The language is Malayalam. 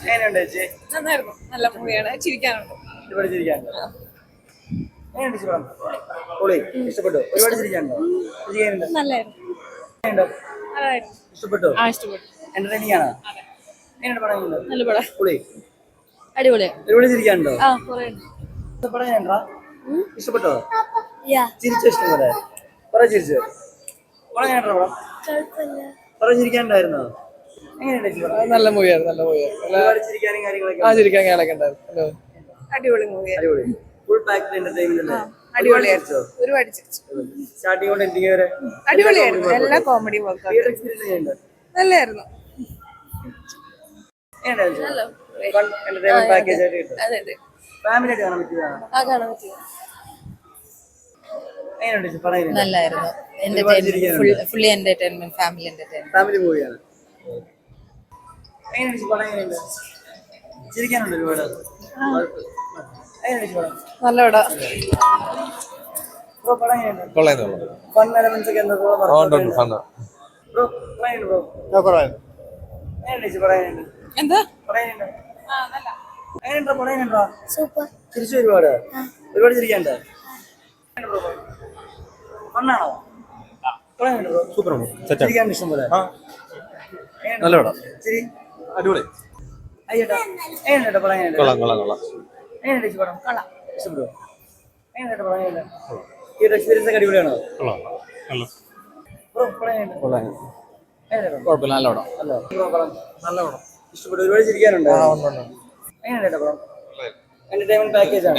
എങ്ങനെയുണ്ട് ചേച്ചി? നന്നായിരുന്നു. നല്ല മൂവിയാണ്. ചിരിക്കാനുണ്ട്. ഒരുപാട് ചിരിക്കാനുണ്ട്. എങ്ങനെയുണ്ട് ചേച്ചി പടം? പൊളി. ഇഷ്ടപ്പെട്ടു? ഒരുപാട് ചിരിക്കാനുണ്ടോ? ചിരിക്കാനുണ്ട്. നല്ലായിരുന്നു. എങ്ങനെയുണ്ട്? അതായിരുന്നു. ഇഷ്ടപ്പെട്ടു? ഇഷ്ടപ്പെട്ടു. എന്റർടൈനിങ് ആണോ? എങ്ങനെയുണ്ട് പടം? എങ്ങനെയുണ്ട്? നല്ല പടം. പൊളി. അടിപൊളിയാണ്. ഒരുപാട് ചിരിക്കാനുണ്ടോ? കുറെ പടം എങ്ങനെയുണ്ടാ? ഇഷ്ടപ്പെട്ടോ? ചിരിച്ചോ? ഇഷ്ടംപോലെ കുറെ ചിരിച്ചു. പടം എങ്ങനെയുണ്ടോ? പടം കുറെ ചിരിക്കാനുണ്ടായിരുന്നോ? എങ്ങനെയുണ്ട് ചേച്ചി പടം? നല്ല മൂവിയായിരുന്നു, നല്ല മൂവിയായിരുന്നു. ഒരുപാട് ചിരിക്കാനും കാര്യങ്ങളൊക്കെ ഉണ്ടോ? ചിരിക്കാൻ കാലൊക്കെ ഉണ്ടായിരുന്നു. അടിപൊളി മൂവിയാണ്. അടിപൊളി. ഫുൾ പാക്ഡ് എന്റർടൈൻമെന്റ് അല്ലേ? അടിപൊളിയായിരുന്നു. ഒരുപാട് ചിരിച്ചു. സ്റ്റാർട്ടിംഗ് കൊണ്ട് എൻഡിങ് വരെ അടിപൊളിയായിരുന്നു. എല്ലാ കോമഡി വർക്കും തിയേറ്റർ എക്സ്പീരിയൻസ് എങ്ങനെയുണ്ട്? നല്ലായിരുന്നു. എന്റർടൈൻമെന്റ് പാക്കേജ് ആയിട്ട് കിട്ടും. അതെ അതെ. ഫാമിലി ആയിട്ട് കാണാൻ പറ്റിയതാണ്. കാണാൻ പറ്റിയ എങ്ങനെയുണ്ട് ചേച്ചി പടം? എങ്ങനെയുണ്ട്? നല്ലായിരുന്നു. Fully entertainment, family entertainment. Family മൂവിയാണ്. എങ്ങനെയുണ്ട് ചേച്ചി പടം? എങ്ങനെയുണ്ട്? ചിരിക്കാനുണ്ട് ഒരുപാട്. എങ്ങനെയുണ്ട് ചേച്ചി പടം? നല്ല പടം. ബ്രോ പടം എങ്ങനെയുണ്ട്? കൊള്ളായിരുന്നു. ഫൺ എലമെന്റ്സ് ഒക്കെ എന്താ ബ്രോ? ബ്രോ പടം എങ്ങനെയുണ്ട് ബ്രോ? എങ്ങനെയുണ്ട് ചേച്ചി പടം? എങ്ങനെയുണ്ട്? എന്താ പടം എങ്ങനെയുണ്ട്? എങ്ങനെയുണ്ടോ പടം? എങ്ങനെയുണ്ടോ? സൂപ്പർ. ചിരിച്ചു ഒരുപാട് ചിരിക്കാനുണ്ട്. ഫണ്ണാണോ? പടം എങ്ങനെയുണ്ട് ബ്രോ? സൂപ്പർ ചിരിക്കാനുണ്ട് ഇഷ്ടം പോലെ. നല്ല പടം. ശരി. അടിപൊളി. അയ്യേട്ടാ എങ്ങനെയുണ്ട് പടം? എങ്ങനെയുണ്ട്? കൊള്ളാം. എങ്ങനെയുണ്ട് ചേച്ചി പടം? ഇഷ്ടപ്പെട്ടോ? എങ്ങനെയുണ്ട് പടം? എങ്ങനെയുണ്ട്? ഈ ഒരു എക്സ്പീരിയൻസ് ഒക്കെ അടിപൊളിയാണോ? ബ്രോ പടം എങ്ങനെയുണ്ട്? എങ്ങനെയുണ്ട്? കുഴപ്പമില്ല, നല്ല പടം. അല്ല ബ്രോ പടം നല്ല പടം. ഇഷ്ടപ്പെട്ടു? ഒരുപാട് ചിരിക്കാനുണ്ട്. എങ്ങനെയുണ്ട് പടം? എന്റർടൈൻമെന്റ് പാക്കേജ് ആണ്.